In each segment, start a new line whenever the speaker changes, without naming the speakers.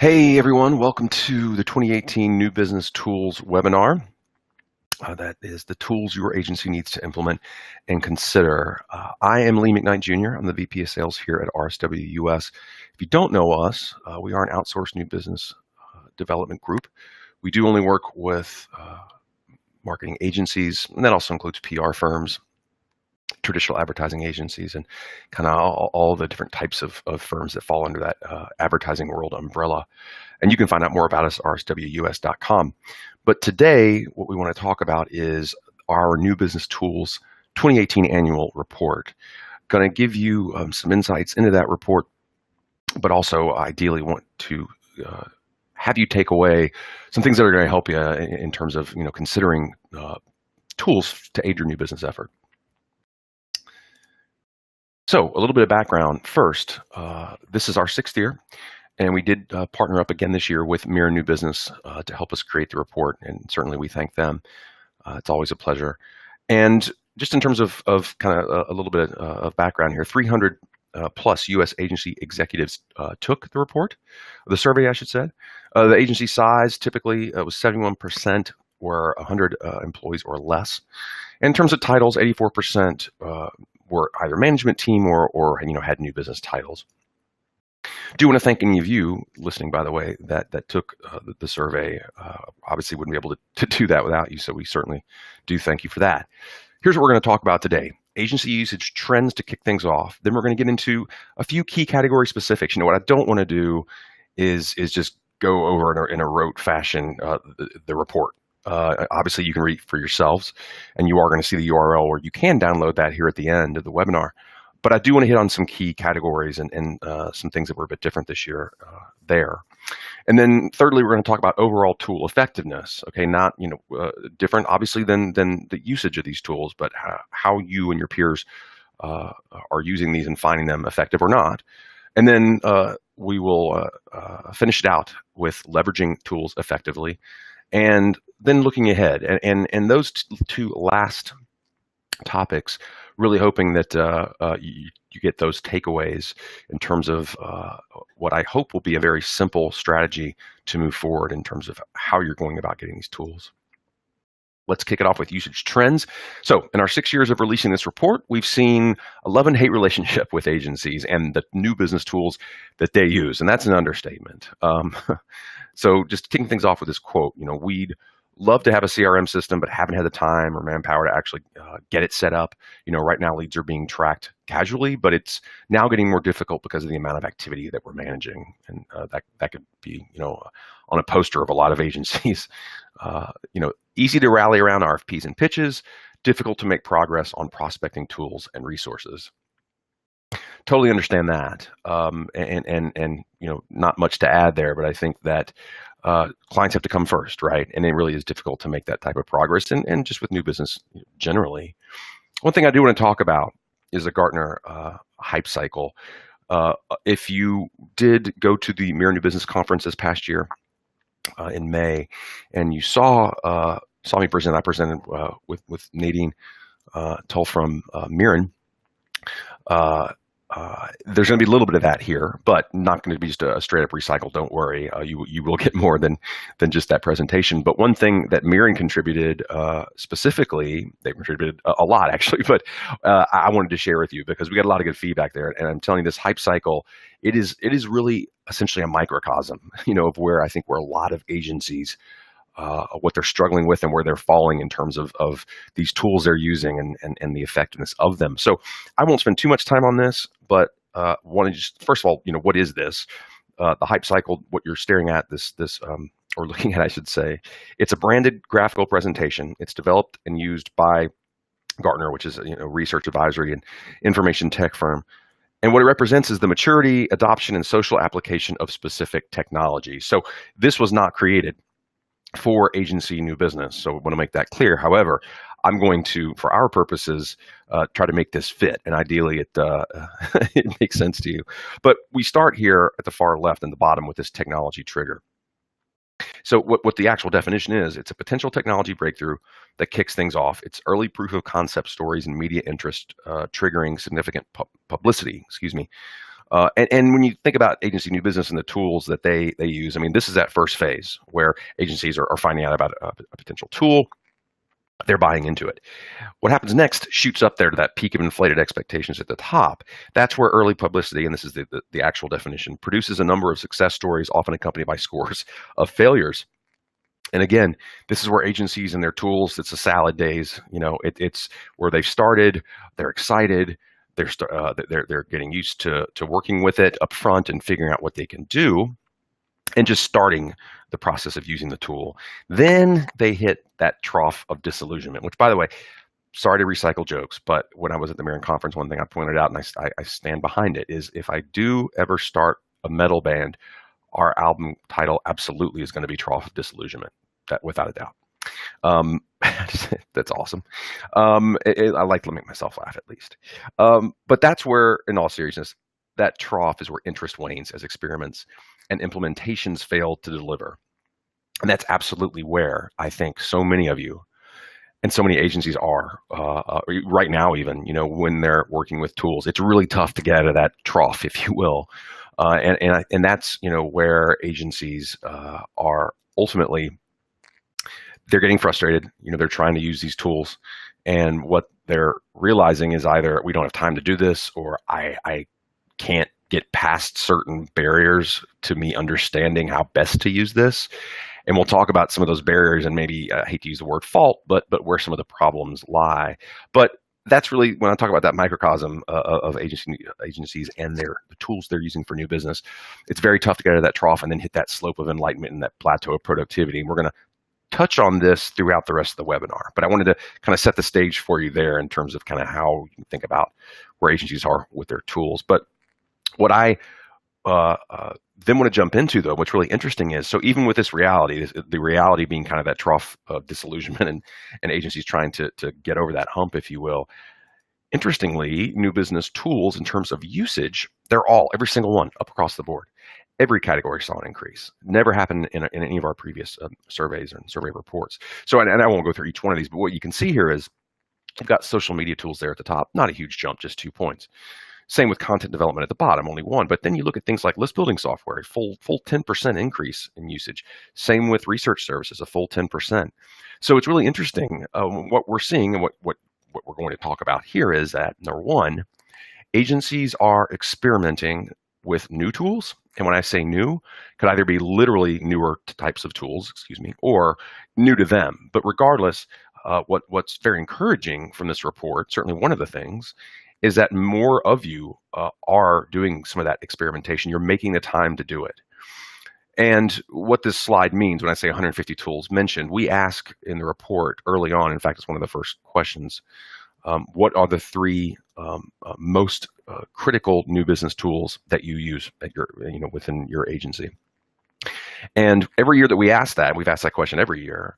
Hey everyone, welcome to the 2018 New Business Tools webinar. That is the tools your agency needs to implement and consider. I am McKnight Jr. I'm the VP of Sales here at RSW-US. If you don't know us, we are an outsourced new business development group. We do only work with marketing agencies, and that also includes PR firms, traditional advertising agencies, and kind of all the different types of firms that fall under that advertising world umbrella. And you can find out more about us at rswus.com. But today, what we want to talk about is our New Business Tools 2018 annual report. Going to give you some insights into that report, but also ideally want to have you take away some things that are going to help you in terms of considering tools to aid your new business effort. So a little bit of background first. This is our 6th year, and we did partner up again this year with Mirren New Business to help us create the report, and certainly we thank them. It's always a pleasure. And just in terms of kind of a little bit of background here, 300 plus U.S. agency executives took the report, the survey I should say. The agency size typically was 71% were 100 employees or less. In terms of titles, 84% were either management team or had new business titles. Do want to thank any of you listening, by the way, that took the survey. Obviously wouldn't be able to do that without you, so we certainly do thank you for that. Here's what we're going to talk about today. Agency usage trends to kick things off. Then we're going to get into a few key category specifics. What I don't want to do is just go over in a rote fashion the report. Obviously, you can read it for yourselves, and you are going to see the URL where you can download that here at the end of the webinar. But I do want to hit on some key categories and some things that were a bit different this year there. And then thirdly, we're going to talk about overall tool effectiveness. Okay, not different obviously than the usage of these tools, but how you and your peers are using these and finding them effective or not. And then we will finish it out with leveraging tools effectively, and then looking ahead. And those two last topics, really hoping that you get those takeaways in terms of what I hope will be a very simple strategy to move forward in terms of how you're going about getting these tools. Let's kick it off with usage trends. So in our 6 years of releasing this report, we've seen a love-and-hate relationship with agencies and the new business tools that they use, and that's an understatement. So just kicking things off with this quote, we'd love to have a CRM system, but haven't had the time or manpower to actually get it set up. Right now leads are being tracked casually, but it's now getting more difficult because of the amount of activity that we're managing. And that could be, on a poster of a lot of agencies. Easy to rally around RFPs and pitches, difficult to make progress on prospecting tools and resources. Totally understand that, and not much to add there, but I think that clients have to come first, right? And it really is difficult to make that type of progress, and just with new business generally. One thing I do want to talk about is a Gartner hype cycle. If you did go to the Mirren New Business Conference this past year in May, and you saw me present, I presented with Nadine Tull from Mirren. There's going to be a little bit of that here, but not going to be just a straight up recycle. Don't worry, you will get more than just that presentation. But one thing that Mirren contributed specifically, they contributed a lot actually, but I wanted to share with you because we got a lot of good feedback there. And I'm telling you, this hype cycle, it is really essentially a microcosm, of where I think where a lot of agencies, what they're struggling with and where they're falling in terms of these tools they're using and the effectiveness of them. So I won't spend too much time on this, but want to just, first of all, what is this? The hype cycle, what you're staring at, or looking at, I should say, it's a branded graphical presentation. It's developed and used by Gartner, which is a research advisory and information tech firm. And what it represents is the maturity, adoption, and social application of specific technology. So this was not created for agency new business. So I want to make that clear. However, I'm going to, for our purposes, try to make this fit, and ideally it it makes sense to you. But we start here at the far left and the bottom with this technology trigger. So what the actual definition is, it's a potential technology breakthrough that kicks things off. It's early proof of concept stories and media interest triggering significant publicity, And when you think about agency new business and the tools that they use, I mean, this is that first phase where agencies are finding out about a potential tool. They're buying into it. What happens next shoots up there to that peak of inflated expectations at the top. That's where early publicity, and this is the actual definition, produces a number of success stories, often accompanied by scores of failures. And again, this is where agencies and their tools, it's the salad days. It's where they've started, they're excited, they're getting used to working with it up front and figuring out what they can do, and just starting the process of using the tool. Then they hit that trough of disillusionment, which, by the way, sorry to recycle jokes, but when I was at the Mirren conference, one thing I pointed out, and I stand behind it, is if I do ever start a metal band, our album title absolutely is going to be Trough of Disillusionment, that without a doubt. That's awesome. I like to make myself laugh at least. But that's where, in all seriousness, that trough is where interest wanes as experiments and implementations fail to deliver. And that's absolutely where I think so many of you and so many agencies are right now, even, when they're working with tools. It's really tough to get out of that trough, if you will. And that's, where agencies are ultimately, they're getting frustrated. They're trying to use these tools, and what they're realizing is either we don't have time to do this, or I can't get past certain barriers to me understanding how best to use this. And we'll talk about some of those barriers, and maybe I hate to use the word fault, but where some of the problems lie. But that's really, when I talk about that microcosm of agencies and the tools they're using for new business, it's very tough to get out of that trough and then hit that slope of enlightenment and that plateau of productivity. And we're going to touch on this throughout the rest of the webinar, but I wanted to kind of set the stage for you there in terms of kind of how you can think about where agencies are with their tools. But what I then want to jump into, though, what's really interesting is, so even with this reality, the reality being kind of that trough of disillusionment and agencies trying to get over that hump, if you will, interestingly, new business tools in terms of usage, every single one up across the board. Every category saw an increase. Never happened in any of our previous surveys and survey reports. So, and I won't go through each one of these, but what you can see here is you've got social media tools there at the top. Not a huge jump, just 2 points. Same with content development at the bottom, only 1. But then you look at things like list building software, a full 10% increase in usage. Same with research services, a full 10%. So it's really interesting. What we're seeing and what we're going to talk about here is that, number 1, agencies are experimenting with new tools. And when I say new, could either be literally newer types of tools, or new to them. But regardless, what's very encouraging from this report, certainly one of the things, is that more of you are doing some of that experimentation. You're making the time to do it. And what this slide means, when I say 150 tools mentioned, we ask in the report early on, in fact, it's one of the first questions, what are the 3 most critical new business tools that you use at within your agency? And every year that we ask that, we've asked that question every year,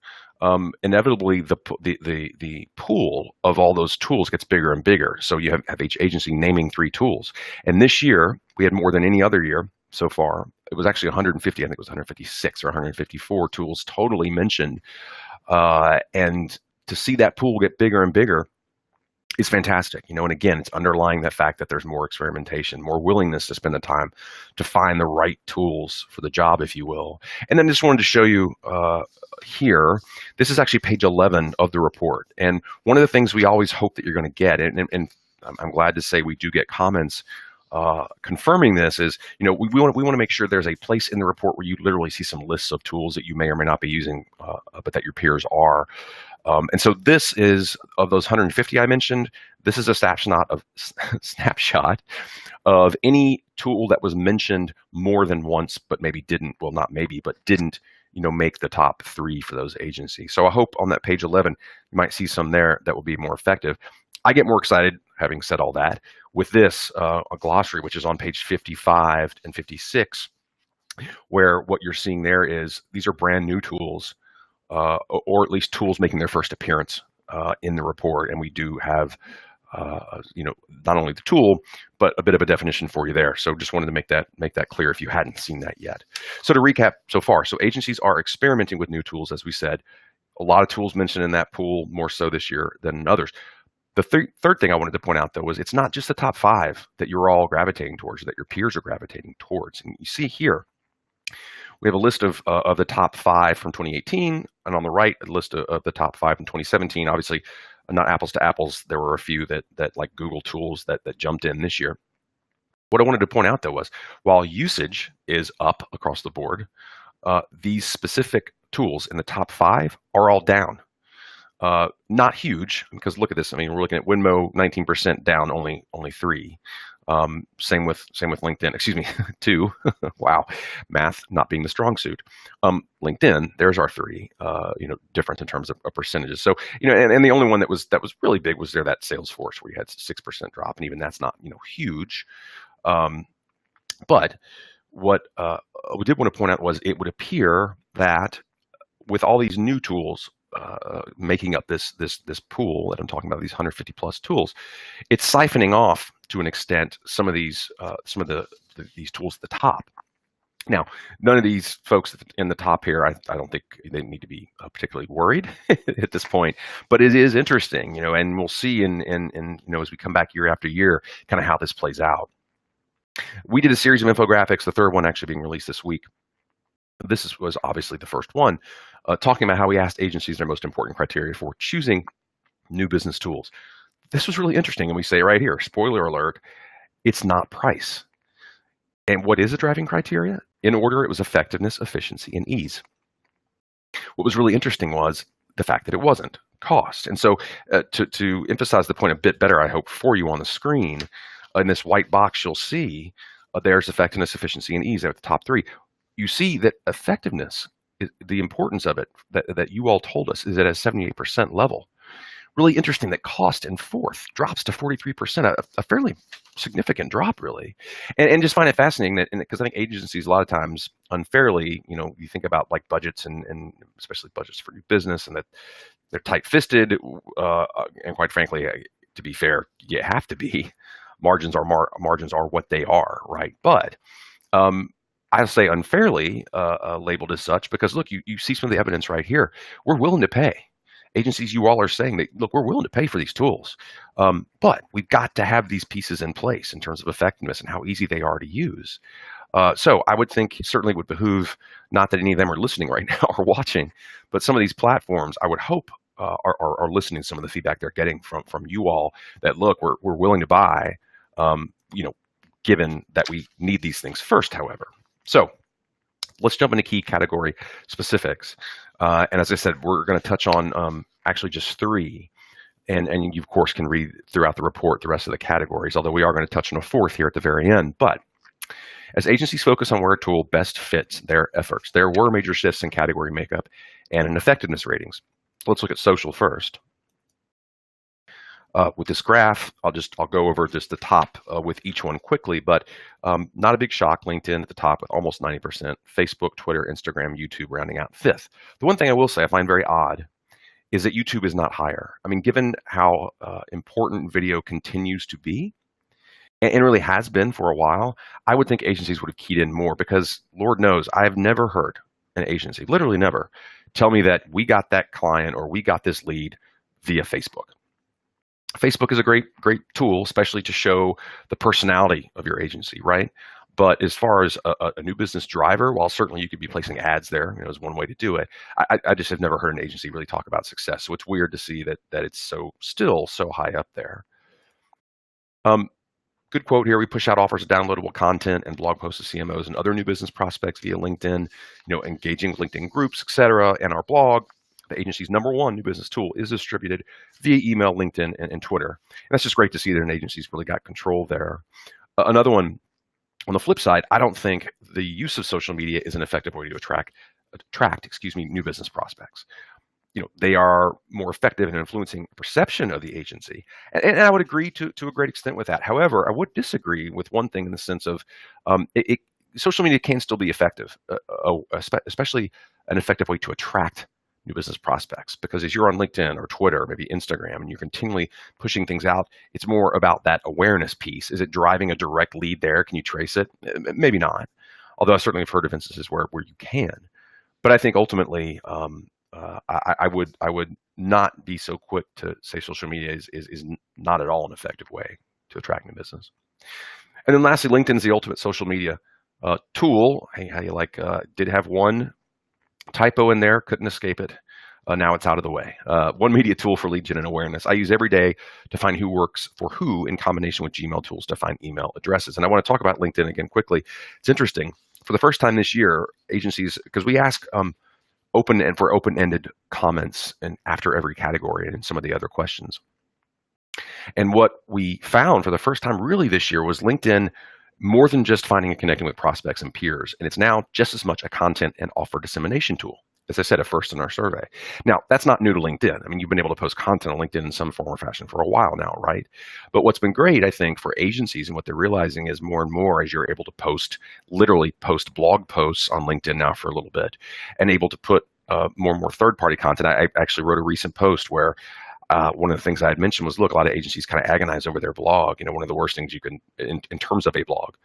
inevitably the pool of all those tools gets bigger and bigger. So you have each agency naming 3 tools. And this year, we had more than any other year so far. It was actually 150, I think it was 156 or 154 tools totally mentioned. And to see that pool get bigger and bigger is fantastic. And again, it's underlying the fact that there's more experimentation, more willingness to spend the time to find the right tools for the job, if you will. And then just wanted to show you here, this is actually page 11 of the report. And one of the things we always hope that you're going to get, and I'm glad to say we do get comments confirming this, is, we want to make sure there's a place in the report where you literally see some lists of tools that you may or may not be using, but that your peers are. And so this is, of those 150 I mentioned, this is a snapshot of any tool that was mentioned more than once, but maybe didn't, well, not maybe, but didn't, make the top 3 for those agencies. So I hope on that page 11, you might see some there that will be more effective. I get more excited, having said all that, with this, a glossary, which is on page 55 and 56, where what you're seeing there is these are brand new tools, or at least tools making their first appearance in the report. And we do have, not only the tool, but a bit of a definition for you there. So just wanted to make that clear if you hadn't seen that yet. So to recap so far, so agencies are experimenting with new tools, as we said. A lot of tools mentioned in that pool, more so this year than others. The third thing I wanted to point out, though, was it's not just the top 5 that you're all gravitating towards, that your peers are gravitating towards. And you see here, we have a list of the top 5 from 2018, and on the right, a list of the top 5 in 2017. Obviously, not apples to apples. There were a few that like Google Tools that jumped in this year. What I wanted to point out, though, was while usage is up across the board, these specific tools in the top 5 are all down. Not huge, because look at this. I mean, we're looking at Winmo, 19% down, only 3. Same with LinkedIn. Excuse me, 2. Wow, math not being the strong suit. LinkedIn, there's our 3. Different in terms of percentages. So and the only one that was really big was that Salesforce, where you had 6% drop, and even that's not huge. But what we did want to point out was it would appear that with all these new tools making up this pool that I'm talking about, these 150 plus tools, it's siphoning off to an extent some of these these tools at the top. Now, none of these folks in the top here, I don't think they need to be particularly worried at this point, but it is interesting, and we'll see in as we come back year after year, kind of how this plays out. We did a series of infographics, the third one actually being released this week. This was obviously the first one, talking about how we asked agencies their most important criteria for choosing new business tools. This was really interesting, and we say right here, spoiler alert, it's not price. And what is the driving criteria? In order, it was effectiveness, efficiency, and ease. What was really interesting was the fact that it wasn't cost. And so to emphasize the point a bit better, I hope, for you on the screen, in this white box you'll see there's effectiveness, efficiency, and ease at the top 3. You see that effectiveness, the importance of it, that you all told us, is at a 78% level. Really interesting that cost in 4th drops to 43%, a fairly significant drop, really. And just find it fascinating that, because I think agencies a lot of times unfairly, you think about like budgets and especially budgets for new business, and that they're tight-fisted, and quite frankly, to be fair, you have to be. Margins are what they are, right? But I'll say unfairly labeled as such, because look, you see some of the evidence right here. We're willing to pay. Agencies, you all are saying that, look, we're willing to pay for these tools, but we've got to have these pieces in place in terms of effectiveness and how easy they are to use. So I would think certainly would behoove, not that any of them are listening right now or watching, but some of these platforms, I would hope, are listening to some of the feedback they're getting from you all, that look, we're willing to buy, given that we need these things first, however. So let's jump into key category specifics. And as I said, we're going to touch on actually just 3. And you, of course, can read throughout the report the rest of the categories, although we are going to touch on a 4th here at the very end. But as agencies focus on where a tool best fits their efforts, there were major shifts in category makeup and in effectiveness ratings. Let's look at social first. With this graph, I'll go over just the top with each one quickly, but not a big shock. LinkedIn at the top with almost 90%, Facebook, Twitter, Instagram, YouTube rounding out 5th. The one thing I will say I find very odd is that YouTube is not higher. I mean, given how important video continues to be, and really has been for a while, I would think agencies would have keyed in more, because Lord knows I have never heard an agency, literally never, tell me that we got that client or we got this lead via Facebook. Facebook is a great tool, especially to show the personality of your agency, right? But as far as a new business driver, while certainly you could be placing ads there, is one way to do it, I just have never heard an agency really talk about success. So it's weird to see that it's still so high up there. Good quote here. We push out offers of downloadable content and blog posts to CMOs and other new business prospects via LinkedIn, engaging with LinkedIn groups, etc. And our blog, the agency's #1 new business tool, is distributed via email, LinkedIn, and Twitter. And that's just great to see that an agency's really got control there. Another one, on the flip side, I don't think the use of social media is an effective way to attract new business prospects. They are more effective in influencing perception of the agency. And I would agree to a great extent with that. However, I would disagree with one thing in the sense of social media can still be effective, especially an effective way to attract new business prospects, because as you're on LinkedIn or Twitter, maybe Instagram, and you're continually pushing things out, it's more about that awareness piece. Is it driving a direct lead there? Can you trace it? Maybe not. Although I certainly have heard of instances where you can. But I think ultimately, I would not be so quick to say social media is not at all an effective way to attract new business. And then lastly, LinkedIn's the ultimate social media tool. Hey, how do you like? Did have one typo in there, couldn't escape it. Now it's out of the way. One media tool for lead gen and awareness. I use every day to find who works for who in combination with Gmail tools to find email addresses. And I want to talk about LinkedIn again quickly. It's interesting. For the first time this year, agencies, because we ask open-ended comments and after every category and some of the other questions. And what we found for the first time really this year was LinkedIn more than just finding and connecting with prospects and peers. And it's now just as much a content and offer dissemination tool. As I said at first in our survey. Now, that's not new to LinkedIn. I mean, you've been able to post content on LinkedIn in some form or fashion for a while now, right? But what's been great, I think, for agencies and what they're realizing is more and more as you're able to literally post blog posts on LinkedIn now for a little bit and able to put more and more third-party content. I actually wrote a recent post where one of the things I had mentioned was, look, a lot of agencies kind of agonize over their blog. You know, one of the worst things you can, in terms of a blog,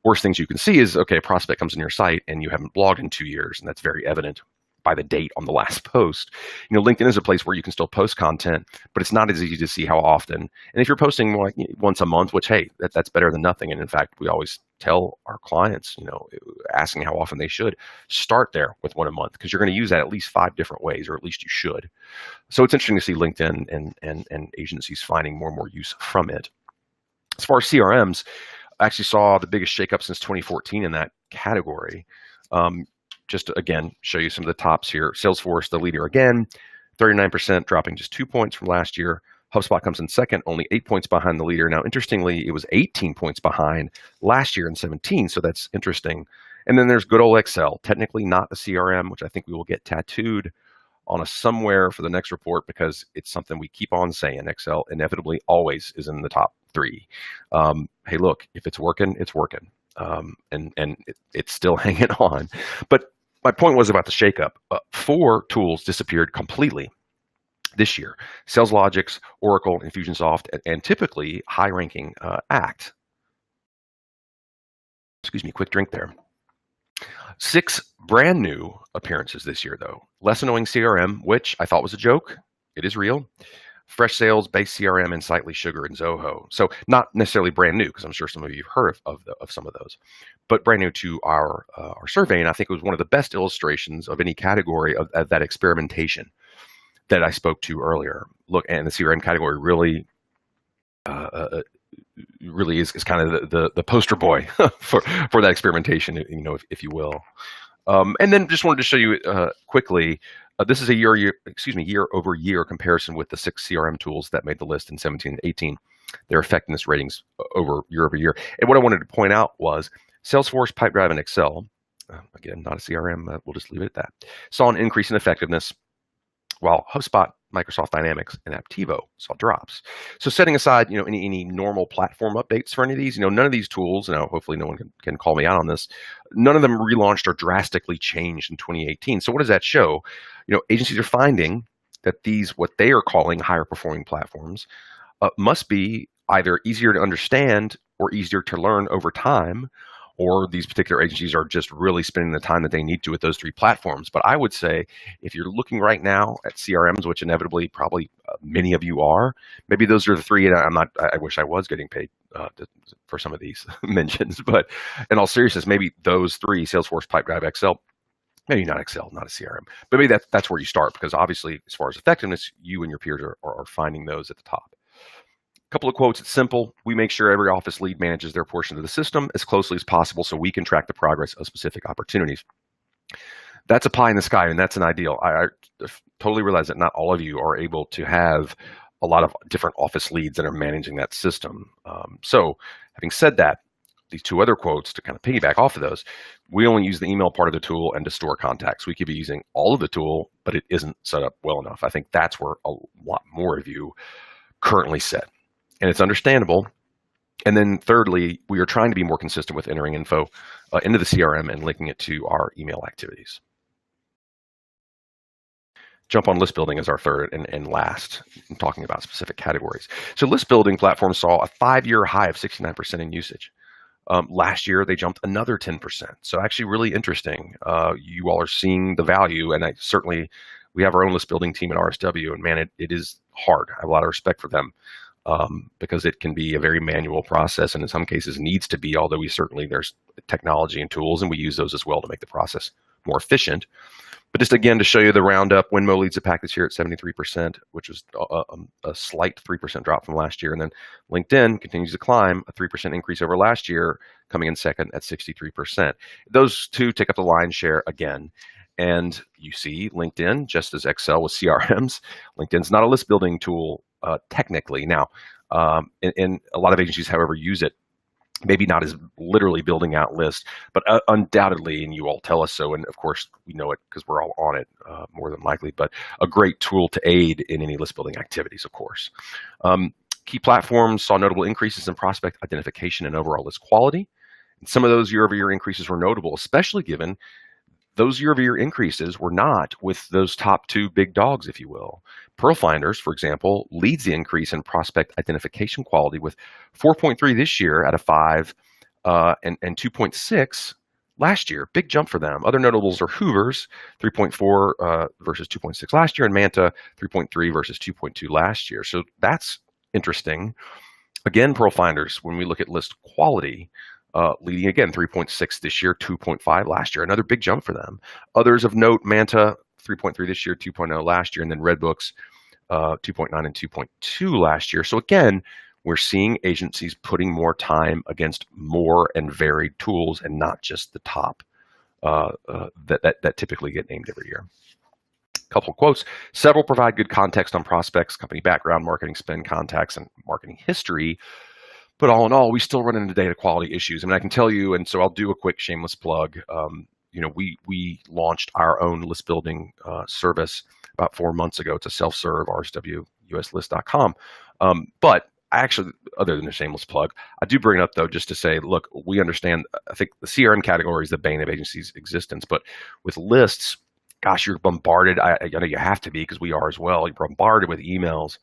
worst things you can see is, okay, a prospect comes in your site and you haven't blogged in 2 years, and that's very evident by the date on the last post. You know, LinkedIn is a place where you can still post content, but it's not as easy to see how often. And if you're posting more like once a month, which, hey, that's better than nothing. And in fact, we always tell our clients, you know, asking how often they should, start there with one a month, because you're going to use that at least 5 different ways, or at least you should. So it's interesting to see LinkedIn and agencies finding more and more use from it. As far as CRMs, I actually saw the biggest shakeup since 2014 in that category. Just to, again, show you some of the tops here. Salesforce, the leader again, 39%, dropping just 2 points from last year. HubSpot comes in second, only 8 points behind the leader. Now, interestingly, it was 18 points behind last year in 17, so that's interesting. And then there's good old Excel, technically not a CRM, which I think we will get tattooed on us somewhere for the next report, because it's something we keep on saying. Excel inevitably always is in the top 3. Hey, look, if it's working, it's working. And it's still hanging on. But my point was about the shakeup. 4 tools disappeared completely this year: SalesLogix, Oracle, Infusionsoft, and typically high-ranking Act. Excuse me, quick drink there. 6 brand new appearances this year, though. Less Annoying CRM, which I thought was a joke. It is real. Fresh Sales, Base CRM, and Sightly Sugar, and Zoho. So not necessarily brand new, because I'm sure some of you have heard of some of those, but brand new to our survey. And I think it was one of the best illustrations of any category of that experimentation that I spoke to earlier. Look, and the CRM category really is kind of the poster boy for that experimentation, you know, if you will. And then just wanted to show you quickly. This is a year-over-year comparison with the 6 CRM tools that made the list in 17 and 18. Their effectiveness ratings over year-over-year. And what I wanted to point out was Salesforce, Pipedrive, and Excel, again, not a CRM, we'll just leave it at that, saw an increase in effectiveness, while HubSpot, Microsoft Dynamics, and Aptivo saw drops. So setting aside, you know, any normal platform updates for any of these, you know, none of these tools, now hopefully no one can call me out on this, none of them relaunched or drastically changed in 2018. So what does that show? You know, agencies are finding that these, what they are calling higher performing platforms, must be either easier to understand or easier to learn over time, or these particular agencies are just really spending the time that they need to with those 3 platforms. But I would say if you're looking right now at CRMs, which inevitably probably many of you are, maybe those are the 3, and I wish I was getting paid for some of these mentions, but in all seriousness, maybe those 3, Salesforce, Pipedrive, Excel, maybe not Excel, not a CRM, but maybe that's where you start, because obviously as far as effectiveness, you and your peers are finding those at the top. Couple of quotes. It's simple. We make sure every office lead manages their portion of the system as closely as possible so we can track the progress of specific opportunities. That's a pie in the sky, and that's an ideal. I totally realize that not all of you are able to have a lot of different office leads that are managing that system. So having said that, these 2 other quotes to kind of piggyback off of those, we only use the email part of the tool and to store contacts. We could be using all of the tool, but it isn't set up well enough. I think that's where a lot more of you currently sit. And it's understandable. And then thirdly, we are trying to be more consistent with entering info into the CRM and linking it to our email activities. Jump on list building as our third and last, in talking about specific categories. So list building platforms saw a 5-year high of 69% in usage. Last year, they jumped another 10%. So actually really interesting. You all are seeing the value, and I certainly We have our own list building team at RSW, and man, it is hard. I have a lot of respect for them because it can be a very manual process, and in some cases needs to be, although there's technology and tools, and we use those as well to make the process more efficient. But just again, to show you the roundup, Winmo leads the pack this year at 73%, which was a slight 3% drop from last year. And then LinkedIn continues to climb, a 3% increase over last year, coming in second at 63%. Those two take up the lion's share again. And you see LinkedIn, just as Excel with CRMs, LinkedIn's not a list building tool technically. Now, and a lot of agencies, however, use it. Maybe not as literally building out lists, but undoubtedly, and you all tell us so, and of course we know it because we're all on it more than likely, but a great tool to aid in any list building activities, of course. Key platforms saw notable increases in prospect identification and overall list quality. And some of those year-over-year increases were notable, especially given those year-over-year increases were not with those top two big dogs, if you will. Pearl Finders, for example, leads the increase in prospect identification quality with 4.3 this year out of 5 and 2.6 last year. Big jump for them. Other notables are Hoover's, 3.4 versus 2.6 last year, and Manta, 3.3 versus 2.2 last year. So that's interesting. Again, Pearl Finders, when we look at list quality, leading again 3.6 this year, 2.5 last year. Another big jump for them. Others of note, Manta 3.3 this year, 2.0 last year, and then Redbooks 2.9 and 2.2 last year. So again, we're seeing agencies putting more time against more and varied tools and not just the top that typically get named every year. Couple of quotes. Several provide good context on prospects, company background, marketing spend, contacts, and marketing history. But all in all, we still run into data quality issues. I mean, I can tell you, and so I'll do a quick shameless plug. We launched our own list building service about 4 months ago. It's a self-serve RSW-USList.com. But I actually, other than a shameless plug, I do bring it up though just to say, look, we understand. I think the CRM category is the bane of agencies' existence, but with lists, gosh, you're bombarded. I know you have to be because we are as well. You're bombarded with emails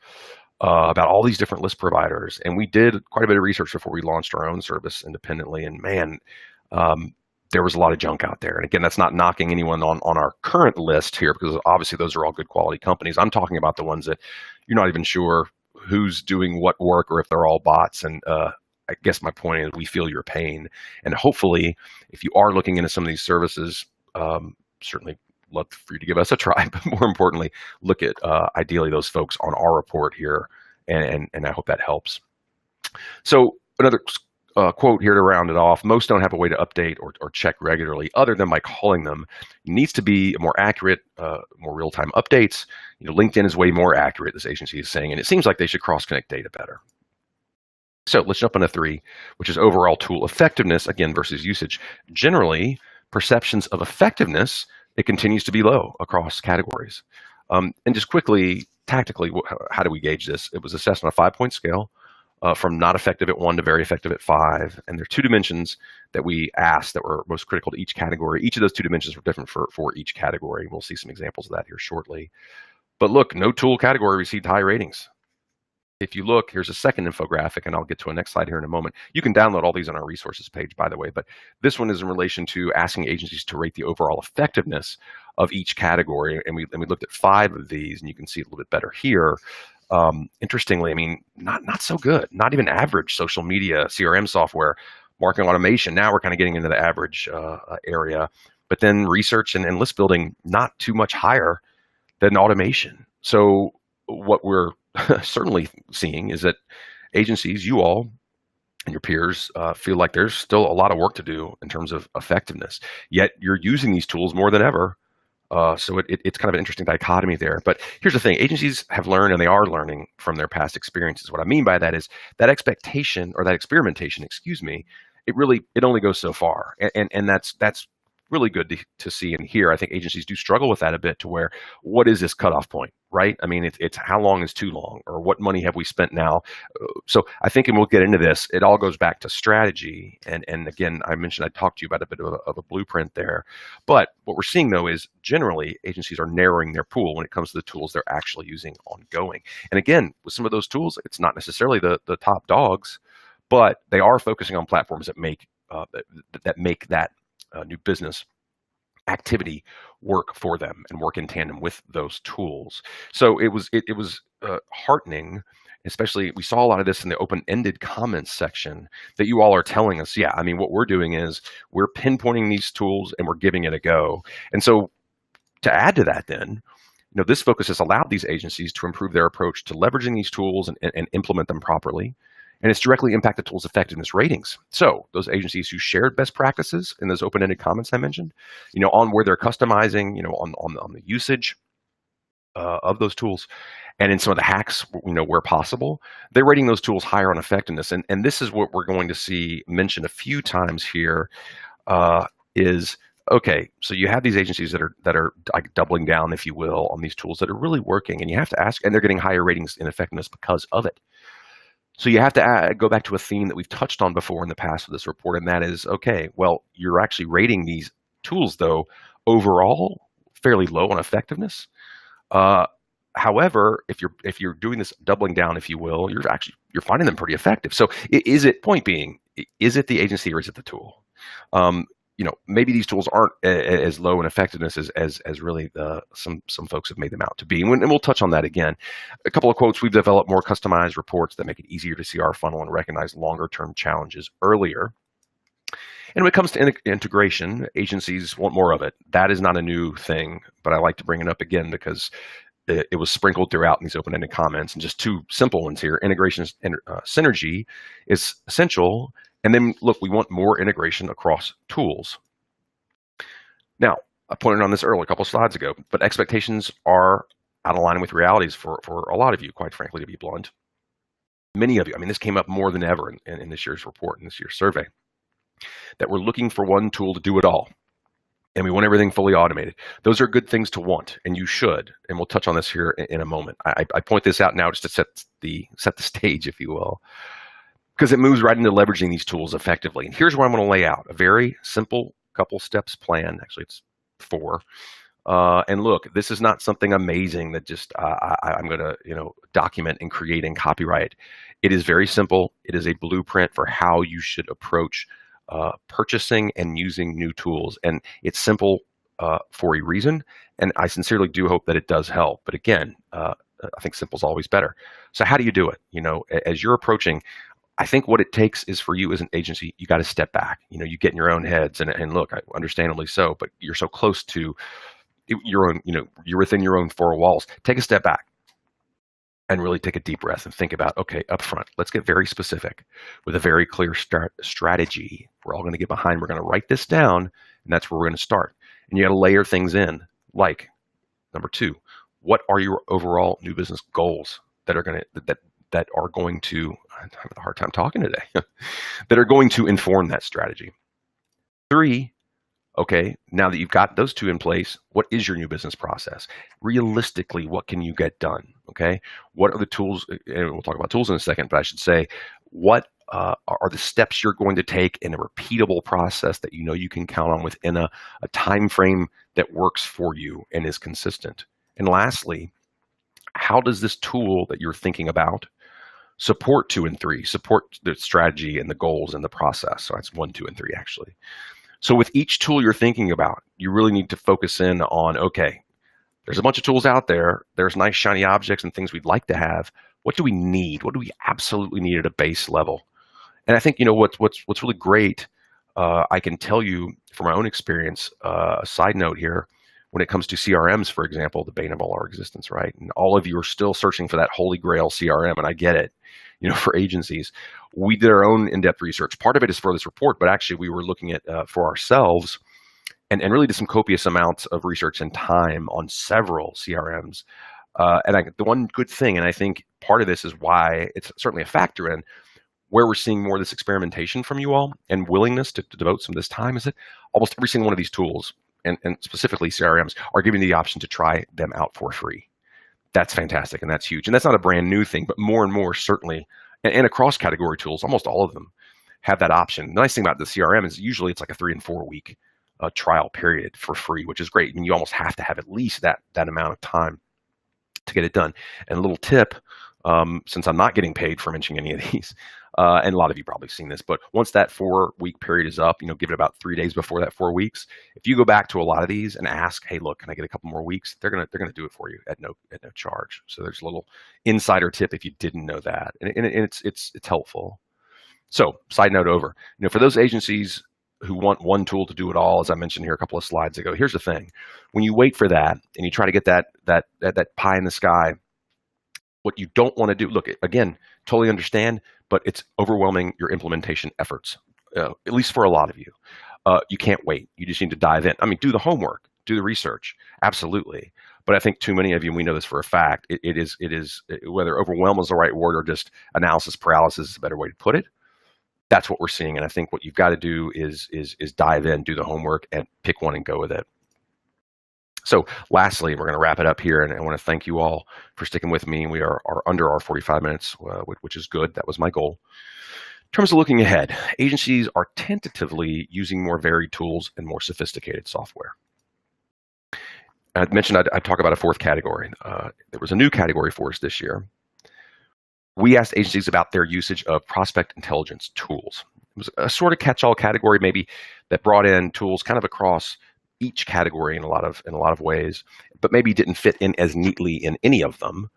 about all these different list providers. And we did quite a bit of research before we launched our own service independently. And man, there was a lot of junk out there. And again, that's not knocking anyone on our current list here, because obviously those are all good quality companies. I'm talking about the ones that you're not even sure who's doing what work or if they're all bots. And I guess my point is we feel your pain. And hopefully, if you are looking into some of these services, certainly love for you to give us a try, but more importantly, look at ideally those folks on our report here, and I hope that helps. So another quote here to round it off: most don't have a way to update or check regularly other than by calling them. It needs to be more accurate, more real-time updates. LinkedIn is way more accurate, this agency is saying, and it seems like they should cross-connect data better. So let's jump into 3, which is overall tool effectiveness, again, versus usage. Generally, perceptions of effectiveness, it continues to be low across categories. And just quickly, tactically, how do we gauge this? It was assessed on a 5-point scale from not effective at 1 to very effective at 5. And there are 2 dimensions that we asked that were most critical to each category. Each of those 2 dimensions were different for each category. We'll see some examples of that here shortly. But look, no tool category received high ratings. If you look, here's a second infographic, and I'll get to a next slide here in a moment. You can download all these on our resources page, by the way, but this one is in relation to asking agencies to rate the overall effectiveness of each category. And we looked at 5 of these, and you can see it a little bit better here. Interestingly, I mean, not so good, not even average. Social media, CRM software, marketing automation. Now we're kind of getting into the average area, but then research and list building, not too much higher than automation. So what we're certainly seeing is that agencies, you all and your peers, feel like there's still a lot of work to do in terms of effectiveness, yet you're using these tools more than ever. So it's kind of an interesting dichotomy there. But here's the thing: agencies have learned, and they are learning from their past experiences. What I mean by that is that expectation, or that experimentation, excuse me, it only goes so far. And that's really good to see and hear. I think agencies do struggle with that a bit, to where, what is this cutoff point, right? I mean, it's how long is too long, or what money have we spent now? So I think, and we'll get into this, it all goes back to strategy. And again, I mentioned, I talked to you about a bit of a blueprint there. But what we're seeing though is generally agencies are narrowing their pool when it comes to the tools they're actually using ongoing. And again, with some of those tools, it's not necessarily the top dogs, but they are focusing on platforms that make that new business activity work for them and work in tandem with those tools. So it was heartening, especially we saw a lot of this in the open-ended comments section, that you all are telling us, yeah, I mean, what we're doing is we're pinpointing these tools and we're giving it a go. And so to add to that then, this focus has allowed these agencies to improve their approach to leveraging these tools and implement them properly. And it's directly impacted tools' effectiveness ratings. So those agencies who shared best practices in those open-ended comments I mentioned, on where they're customizing, on the usage of those tools, and in some of the hacks, where possible, they're rating those tools higher on effectiveness. And this is what we're going to see mentioned a few times here, is, okay, so you have these agencies that are like doubling down, if you will, on these tools that are really working, and you have to ask, and they're getting higher ratings in effectiveness because of it. So you have to go back to a theme that we've touched on before in the past with this report, and that is, okay, well, you're actually rating these tools, though, overall fairly low on effectiveness. However, if you're doing this doubling down, if you will, you're finding them pretty effective. So point being, is it the agency or is it the tool? Maybe these tools aren't as low in effectiveness as really some folks have made them out to be. And we'll touch on that again. A couple of quotes: we've developed more customized reports that make it easier to see our funnel and recognize longer-term challenges earlier. And when it comes to integration, agencies want more of it. That is not a new thing, but I like to bring it up again because it was sprinkled throughout in these open-ended comments. And just two simple ones here: integration and synergy is essential. And then, look, we want more integration across tools. Now, I pointed on this earlier a couple of slides ago, but expectations are out of line with realities for a lot of you, quite frankly, to be blunt. Many of you, I mean, this came up more than ever in this year's report, in this year's survey, that we're looking for one tool to do it all. And we want everything fully automated. Those are good things to want, and you should. And we'll touch on this here in a moment. I point this out now just to set the stage, if you will, because it moves right into leveraging these tools effectively. And here's what I'm going to lay out: a very simple couple steps plan. Actually, it's 4. And look, this is not something amazing that just I'm going to document and create and copyright. It is very simple. It is a blueprint for how you should approach purchasing and using new tools. And it's simple for a reason. And I sincerely do hope that it does help. But again, I think simple is always better. So how do you do it? As you're approaching, I think what it takes is, for you as an agency, you got to step back. You get in your own heads, and look, understandably so, but you're so close to your own, you're within your own 4 walls. Take a step back and really take a deep breath and think about, okay, up front, let's get very specific with a very clear strategy. We're all going to get behind. We're going to write this down, and that's where we're going to start. And you got to layer things in, like number 2, what are your overall new business goals that are going to I'm having a hard time talking today, that are going to inform that strategy. 3, okay, now that you've got those 2 in place, what is your new business process? Realistically, what can you get done? Okay, what are the tools? And we'll talk about tools in a second, but I should say, what are the steps you're going to take in a repeatable process that you can count on within a time frame that works for you and is consistent? And lastly, how does this tool that you're thinking about support 2 and 3, support the strategy and the goals and the process? So that's 1, 2, and 3, actually. So with each tool you're thinking about, you really need to focus in on, okay, there's a bunch of tools out there. There's nice shiny objects and things we'd like to have. What do we need? What do we absolutely need at a base level? And I think, what's really great, I can tell you from my own experience, a side note here, when it comes to CRMs, for example, the bane of all our existence, right? And all of you are still searching for that holy grail CRM, and I get it. For agencies, we did our own in-depth research. Part of it is for this report, but actually we were looking at for ourselves, and really did some copious amounts of research and time on several CRMs. The one good thing, and I think part of this is why it's certainly a factor in where we're seeing more of this experimentation from you all and willingness to devote some of this time, is that almost every single one of these tools, and specifically CRMs, are giving you the option to try them out for free. That's fantastic, and that's huge. And that's not a brand new thing, but more and more certainly, and across category tools, almost all of them have that option. The nice thing about the CRM is usually it's like a 3 and 4 week trial period for free, which is great. I mean, you almost have to have at least that amount of time to get it done. And a little tip, since I'm not getting paid for mentioning any of these, and a lot of you probably seen this, but once that 4-week period is up, give it about 3 days before that 4 weeks. If you go back to a lot of these and ask, hey, look, can I get a couple more weeks? They're gonna do it for you at no charge. So there's a little insider tip if you didn't know that, and it's helpful. So side note over, for those agencies who want one tool to do it all, as I mentioned here a couple of slides ago, here's the thing: when you wait for that and you try to get that pie in the sky, what you don't want to do, look, again, totally understand, but it's overwhelming your implementation efforts, at least for a lot of you. You can't wait. You just need to dive in. I mean, do the homework, do the research, absolutely. But I think too many of you, and we know this for a fact, it is whether overwhelm is the right word or just analysis paralysis is a better way to put it. That's what we're seeing, and I think what you've got to do is dive in, do the homework, and pick one and go with it. So lastly, we're going to wrap it up here, and I want to thank you all for sticking with me. We are under our 45 minutes, which is good. That was my goal. In terms of looking ahead, agencies are tentatively using more varied tools and more sophisticated software. I mentioned I'd talk about a fourth category. There was a new category for us this year. We asked agencies about their usage of prospect intelligence tools. It was a sort of catch-all category, maybe, that brought in tools kind of across each category in a lot of ways, but maybe didn't fit in as neatly in any of them.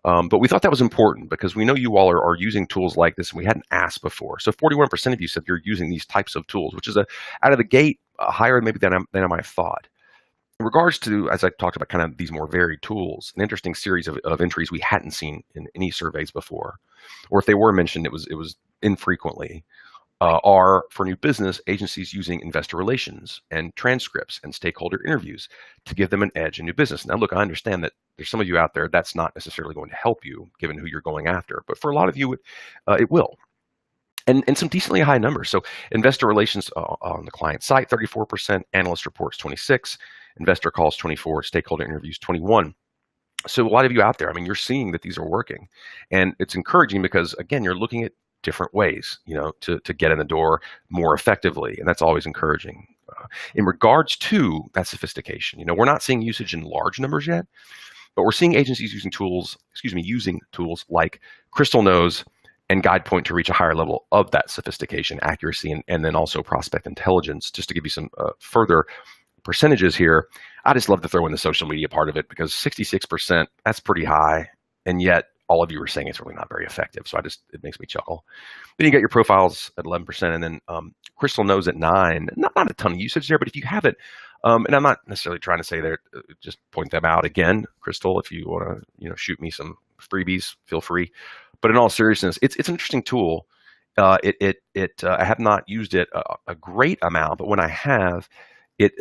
But we thought that was important because we know you all are using tools like this, and we hadn't asked before. So 41% of you said you're using these types of tools, which is out of the gate higher maybe than I might have thought. In regards to, as I talked about, kind of these more varied tools, an interesting series of entries we hadn't seen in any surveys before, or if they were mentioned, it was infrequently, are for new business agencies using investor relations and transcripts and stakeholder interviews to give them an edge in new business. Now, look, I understand that there's some of you out there that's not necessarily going to help you given who you're going after, but for a lot of you, it will. And some decently high numbers. So investor relations on the client site, 34%, analyst reports, 26%, investor calls, 24%, stakeholder interviews, 21%. So a lot of you out there, I mean, you're seeing that these are working. And it's encouraging because, again, you're looking at different ways, to get in the door more effectively. And that's always encouraging. In regards to that sophistication, we're not seeing usage in large numbers yet, but we're seeing agencies using tools like Crystal Knows and GuidePoint to reach a higher level of that sophistication, accuracy, and then also prospect intelligence. Just to give you some further percentages here, I just love to throw in the social media part of it because 66%, that's pretty high, and yet all of you are saying it's really not very effective. So it makes me chuckle. Then you get your profiles at 11%, and then Crystal Knows at 9%. Not a ton of usage there, but if you have it, and I'm not necessarily trying to say that, just point them out again, Crystal. If you want to, shoot me some freebies, feel free. But in all seriousness, it's an interesting tool. I have not used it a great amount, but when I have, it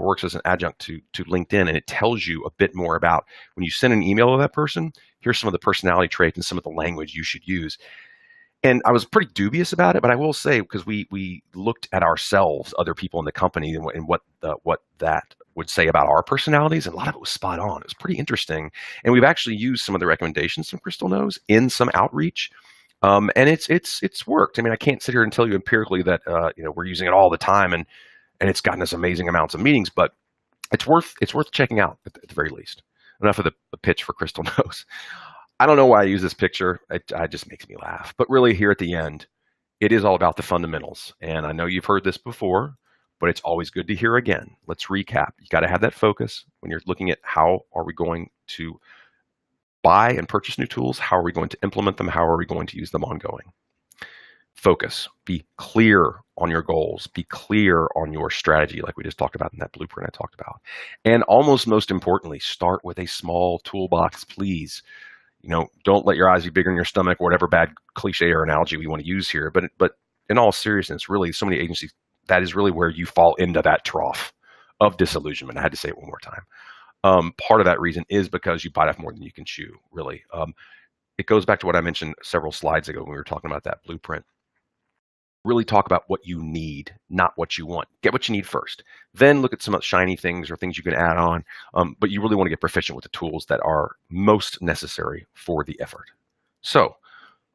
works as an adjunct to LinkedIn, and it tells you a bit more about when you send an email to that person. Here's some of the personality traits and some of the language you should use. And I was pretty dubious about it, but I will say, because we looked at ourselves, other people in the company, and what that would say about our personalities, and a lot of it was spot on. It was pretty interesting, and we've actually used some of the recommendations from Crystal Knows in some outreach, and it's worked. I mean, I can't sit here and tell you empirically that we're using it all the time, and it's gotten us amazing amounts of meetings, but it's worth checking out at the very least. Enough of the pitch for Crystal Knows. I don't know why I use this picture. It just makes me laugh. But really, here at the end, it is all about the fundamentals. And I know you've heard this before, but it's always good to hear again. Let's recap. You got to have that focus when you're looking at how are we going to buy and purchase new tools? How are we going to implement them? How are we going to use them ongoing? Focus. Be clear on your goals. Be clear on your strategy, like we just talked about in that blueprint I talked about. And almost most importantly, start with a small toolbox, please. Don't let your eyes be bigger than your stomach, or whatever bad cliche or analogy we want to use here. But in all seriousness, really, so many agencies, that is really where you fall into that trough of disillusionment. I had to say it one more time. Part of that reason is because you bite off more than you can chew, really. It goes back to what I mentioned several slides ago when we were talking about that blueprint. Really talk about what you need, not what you want. Get what you need first. Then look at some shiny things or things you can add on. But you really want to get proficient with the tools that are most necessary for the effort. So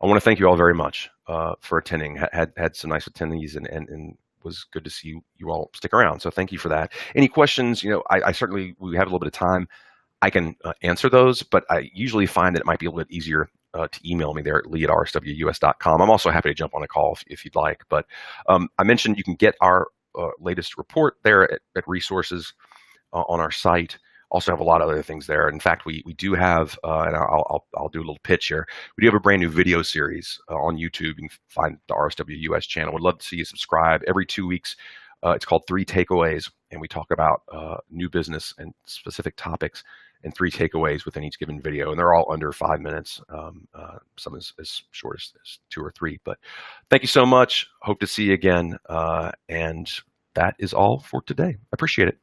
I want to thank you all very much for attending. Had some nice attendees and was good to see you all stick around. So thank you for that. Any questions? I certainly, we have a little bit of time. I can answer those, but I usually find that it might be a little bit easier to email me there at lee@rswus.com. I'm also happy to jump on a call if you'd like. But I mentioned you can get our latest report there at resources on our site. Also have a lot of other things there. In fact, we do have, and I'll do a little pitch here. We do have a brand new video series on YouTube. You can find the RSWUS channel. Would love to see you subscribe. Every 2 weeks, it's called 3 Takeaways, and we talk about new business and specific topics, and 3 takeaways within each given video, and they're all under 5 minutes. Some as short as 2 or 3. But thank you so much. Hope to see you again. And that is all for today. I appreciate it.